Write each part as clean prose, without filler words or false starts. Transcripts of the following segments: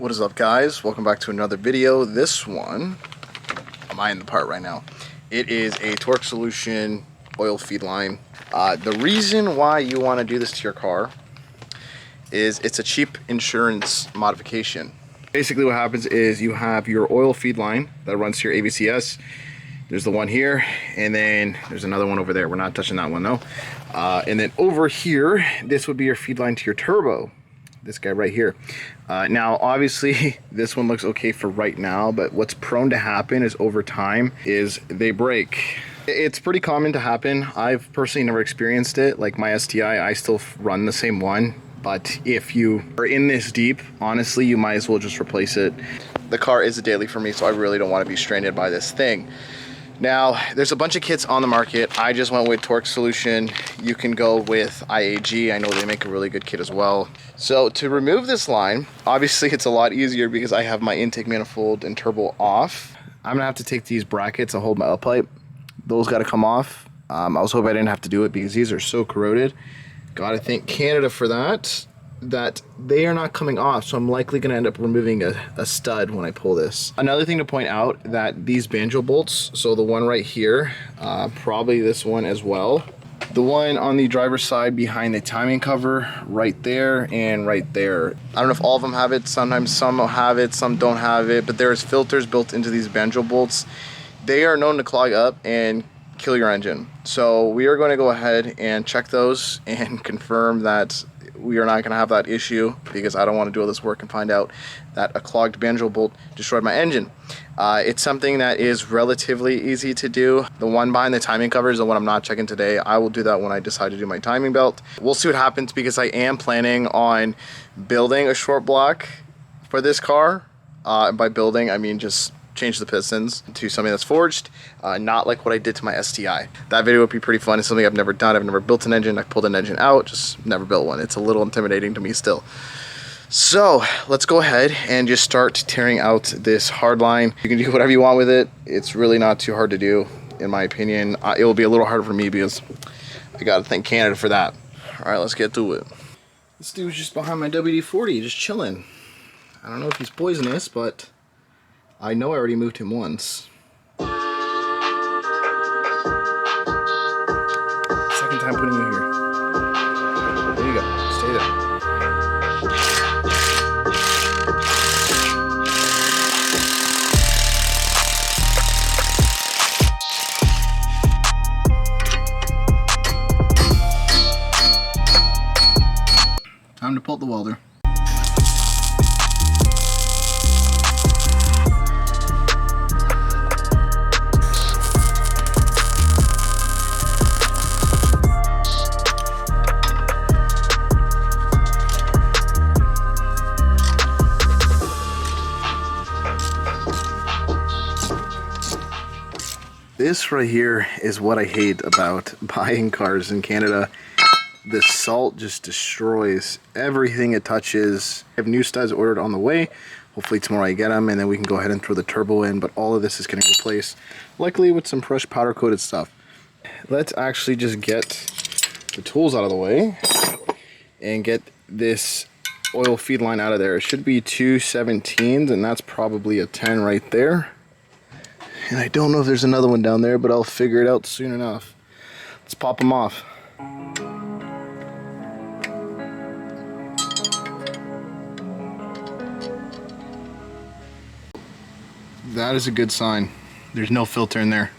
What is up, guys? Welcome back to another video. This one, I'm eyeing the part right now. It is a Torque Solution oil feed line. The reason why you want to do this to your car is it's a cheap insurance modification. Basically what happens is you have your oil feed line that runs to your ABCS. There's the one here, and then there's another one over there. We're not touching that one though. And then over here, this would be your feed line to your turbo. This guy right here. Now obviously this one looks okay for right now, but what's prone to happen is over time is they break. It's pretty common to happen. I've personally never experienced it. Like my STI, I still run the same one, but if you are in this deep, honestly you might as well just replace it. The car is a daily for me, so I really don't want to be stranded by this thing. Now, there's a bunch of kits on the market. I just went with Torque Solution. You can go with IAG. I know they make a really good kit as well. So to remove this line, obviously it's a lot easier because I have my intake manifold and turbo off. I'm gonna have to take these brackets that hold my L pipe. Those gotta come off. I was hoping I didn't have to do it because these are so corroded. Gotta thank Canada for that they are not coming off, so I'm likely going to end up removing a stud when I pull this. Another thing to point out, that these banjo bolts, so the one right here, probably this one as well, the one on the driver's side behind the timing cover, right there and right there. I don't know if all of them have it. Sometimes some have it, some don't have it, but there's filters built into these banjo bolts. They are known to clog up and kill your engine. So we are going to go ahead and check those and confirm that we are not going to have that issue, because I don't want to do all this work and find out that a clogged banjo bolt destroyed my engine. It's something that is relatively easy to do. The one behind the timing cover is the one I'm not checking today. I will do that when I decide to do my timing belt. We'll see what happens, because I am planning on building a short block for this car. By building, I mean just change the pistons to something that's forged, not like what I did to my STI. That video would be pretty fun. It's something I've never done. I've never built an engine. I've pulled an engine out, just never built one. It's a little intimidating to me still. So let's go ahead and just start tearing out this hard line. You can do whatever you want with it. It's really not too hard to do, in my opinion. It will be a little harder for me because I gotta thank Canada for that. All right, let's get to it. This dude's just behind my WD-40, just chilling. I don't know if he's poisonous, but I know I already moved him once. Second time putting you here. There you go. Stay there. Time to pull the welder. This right here is what I hate about buying cars in Canada. The salt just destroys everything it touches. I have new studs ordered on the way. Hopefully tomorrow I get them, and then we can go ahead and throw the turbo in, but all of this is getting replaced, likely with some fresh powder coated stuff. Let's actually just get the tools out of the way and get this oil feed line out of there. It should be 2 17s, and that's probably a 10 right there. And I don't know if there's another one down there, but I'll figure it out soon enough. Let's pop them off. That is a good sign. There's no filter in there.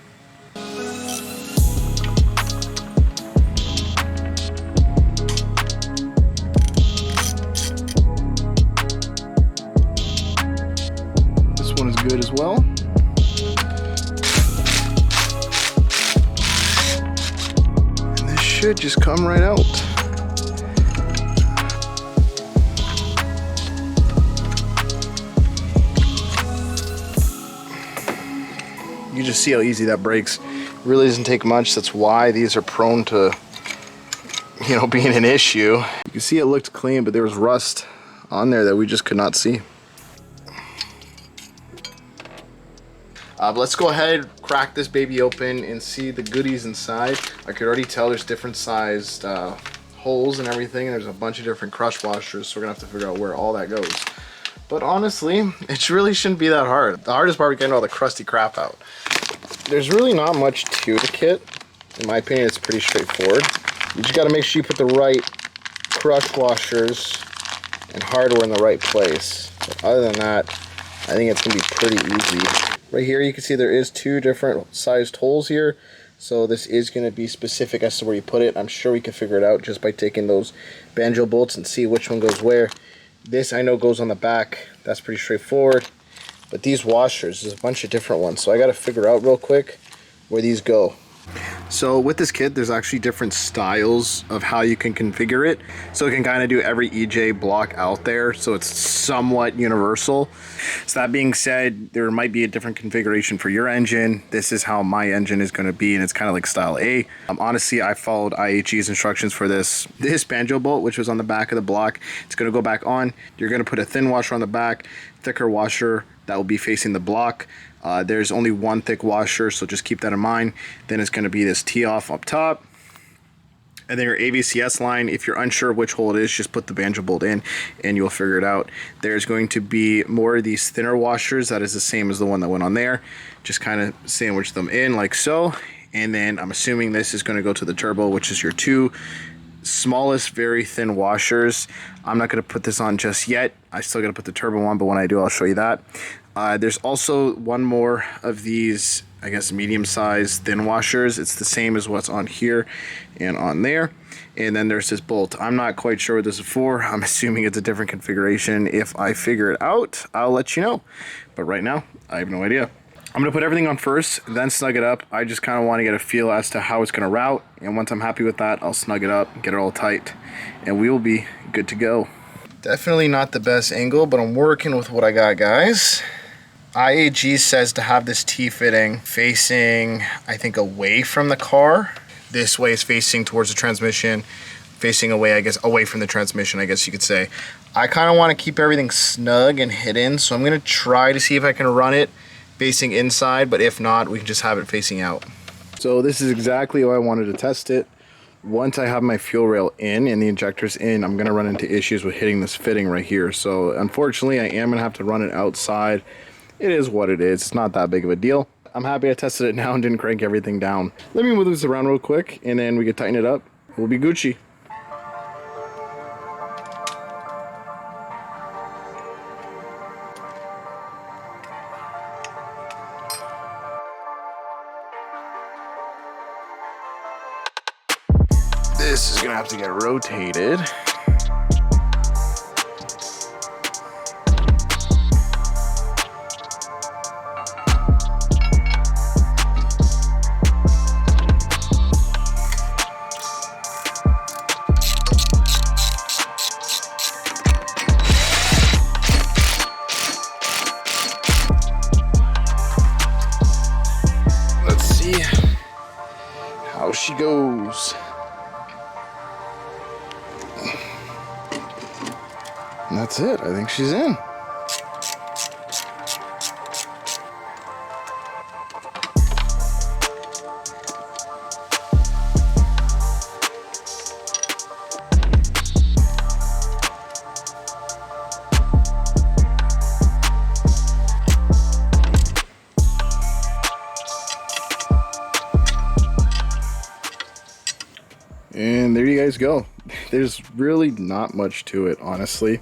This one is good as well. Should just come right out. You just see how easy that breaks. It really doesn't take much. That's why these are prone to, being an issue. You can see it looked clean, but there was rust on there that we just could not see. But let's go ahead, crack this baby open and see the goodies inside. I could already tell there's different sized holes and everything, and there's a bunch of different crush washers, so we're gonna have to figure out where all that goes. But honestly, it really shouldn't be that hard. The hardest part is getting all the crusty crap out. There's really not much to the kit. In my opinion, it's pretty straightforward. You just gotta make sure you put the right crush washers and hardware in the right place. But other than that, I think it's gonna be pretty easy. Right here, you can see there is 2 different sized holes here. So this is gonna be specific as to where you put it. I'm sure we can figure it out just by taking those banjo bolts and see which one goes where. This I know goes on the back. That's pretty straightforward. But these washers, there's a bunch of different ones. So I gotta figure out real quick where these go. So with this kit, there's actually different styles of how you can configure it. So it can kind of do every EJ block out there. So it's somewhat universal. So that being said, there might be a different configuration for your engine. This is how my engine is going to be, and it's kind of like style A. Honestly, I followed IHG's instructions for this banjo bolt, which was on the back of the block. It's going to go back on. You're going to put a thin washer on the back, thicker washer that will be facing the block. There's only one thick washer, so just keep that in mind. Then it's going to be this tee-off up top. And then your AVCS line, if you're unsure which hole it is, just put the banjo bolt in and you'll figure it out. There's going to be more of these thinner washers. That is the same as the one that went on there. Just kind of sandwich them in like so. And then I'm assuming this is going to go to the turbo, which is your 2 smallest, very thin washers. I'm not going to put this on just yet. I still got to put the turbo on, but when I do, I'll show you that. There's also one more of these, I guess, medium-sized thin washers. It's the same as what's on here and on there. And then there's this bolt. I'm not quite sure what this is for. I'm assuming it's a different configuration. If I figure it out, I'll let you know. But right now, I have no idea. I'm going to put everything on first, then snug it up. I just kind of want to get a feel as to how it's going to route. And once I'm happy with that, I'll snug it up, get it all tight, and we will be good to go. Definitely not the best angle, but I'm working with what I got, guys. IAG says to have this T-fitting facing, I think, away from the car. This way is facing towards the transmission, facing away, I guess, away from the transmission, I guess you could say. I kind of want to keep everything snug and hidden, so I'm going to try to see if I can run it facing inside, but if not, we can just have it facing out. So this is exactly how I wanted to test it. Once I have my fuel rail in and the injectors in, I'm going to run into issues with hitting this fitting right here. So unfortunately, I am going to have to run it outside. It is what it is. It's not that big of a deal. I'm happy I tested it now and didn't crank everything down. Let me move this around real quick and then we can tighten it up. We'll be Gucci. This is gonna have to get rotated. Let's see how she goes. And that's it. I think she's in. And there you guys go. There's really not much to it, honestly.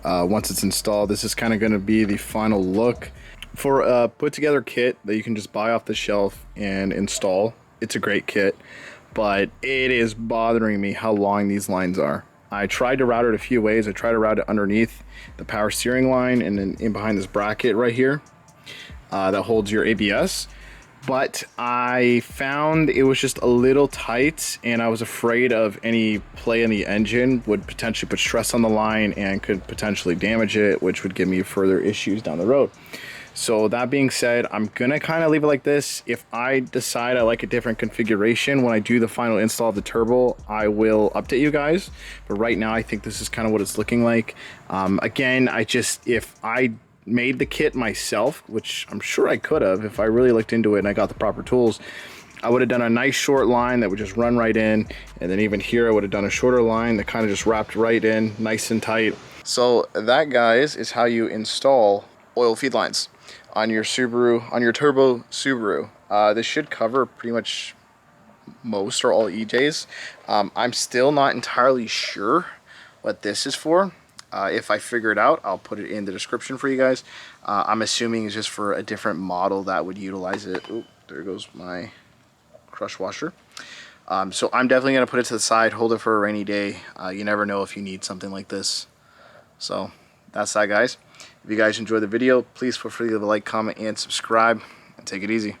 Once it's installed, this is kind of going to be the final look. For a put together kit that you can just buy off the shelf and install, it's a great kit, but it is bothering me how long these lines are. I tried to route it a few ways. I tried to route it underneath the power steering line and then in behind this bracket right here that holds your ABS. But I found it was just a little tight, and I was afraid of any play in the engine would potentially put stress on the line and could potentially damage it, which would give me further issues down the road. So that being said, I'm gonna kind of leave it like this. If I decide I like a different configuration when I do the final install of the turbo, I will update you guys. But right now, I think this is kind of what it's looking like. Again, if I made the kit myself, which I'm sure I could have if I really looked into it and I got the proper tools, I would have done a nice short line that would just run right in, and then even here I would have done a shorter line that kind of just wrapped right in nice and tight. So that, guys, is how you install oil feed lines on your Subaru, on your turbo Subaru. This should cover pretty much most or all EJs. I'm still not entirely sure what this is for. If I figure it out, I'll put it in the description for you guys. I'm assuming it's just for a different model that would utilize it. Oh, there goes my crush washer. So I'm definitely going to put it to the side, hold it for a rainy day. You never know if you need something like this. So that's that, guys. If you guys enjoyed the video, please feel free to leave a like, comment, and subscribe. And take it easy.